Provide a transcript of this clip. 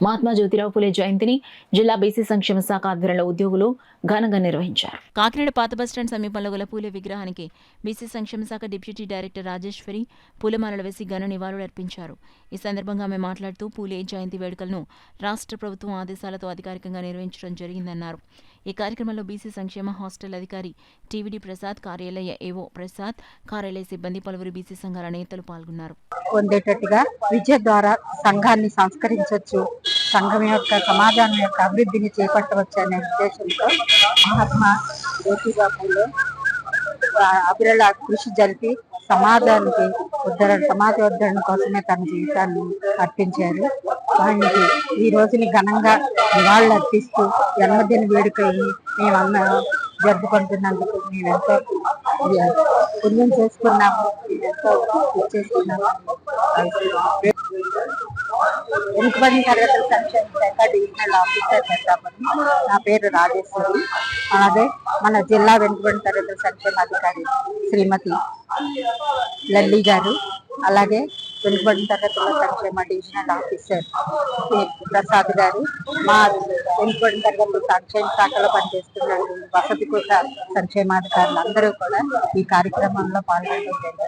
మహాత్మా జ్యోతిరావు ఫులే జయంతిని జిల్లా బీసీ సంక్షేమ శాఖ ఆధ్వర్యంలో ఉద్యోగులు ఘనంగా నిర్వహించారు. కాకినాడ పాత బస్టాండ్ సమీపంలో గల పూలే విగ్రహానికి బీసీ సంక్షేమ శాఖ డిప్యూటీ డైరెక్టర్ రాజేశ్వరి పూలమాలలు వేసి ఘన నివాళులర్పించారు. ఈ సందర్భంగా ఆమె మాట్లాడుతూ పూలే జయంతి వేడుకలను రాష్ట్ర ప్రభుత్వం ఆదేశాలతో అధికారికంగా నిర్వహించడం జరిగిందన్నారు. ఈ కార్యక్రమంలో బీసీ సంక్షేమ హాస్టల్ అధికారి టీవీడీ ప్రసాద్, కార్యాలయ ఏవో ప్రసాద్, కార్యాలయ సిబ్బంది, పలువురు బీసీ సంఘాల నేతలు పాల్గొన్నారు. పొందేటట్టుగా విద్య ద్వారా సంఘాన్ని సంస్కరించవచ్చు, సంఘం యొక్క సమాజాన్ని యొక్క అభివృద్ధిని చేపట్టవచ్చు అనే ఉద్దేశంతో మహాత్మా జ్యోతిరావు ఫులే అవిరళ కృషి జరిపి సమాజానికి సమాజోద్ధరణ కోసమే తన జీవితాన్ని అర్పించారు. ఆయనకి ఈ రోజుని ఘనంగా నివాళులు అర్పిస్తూ జన్మదిన వేడుకల్ని మేమందరం జరుపుకుంటున్నందుకు మేమెంతో పుణ్యం చేసుకున్నాము, మేమెంతో చేసుకున్నాము. వెనుకబడిన తరగతుల సంక్షేమ శాఖ డివిజనల్ ఆఫీసర్ పెద్దాపల్లి. నా పేరు రాజేశ్వరి. అలాగే మన జిల్లా వెనుకబడిన తరగతుల సంక్షేమాధికారి శ్రీమతి లల్లి గారు, అలాగే వెనుకబడిన తరగతుల సంక్షేమ డివిజనల్ ఆఫీసర్ ప్రసాద్ గారు, మా వెనుకబడిన తరగతుల సంక్షేమ శాఖలో పనిచేస్తున్న వసతి కుల సంక్షేమాధికారులు అందరూ కూడా ఈ కార్యక్రమంలో పాల్గొనడం జరిగింది.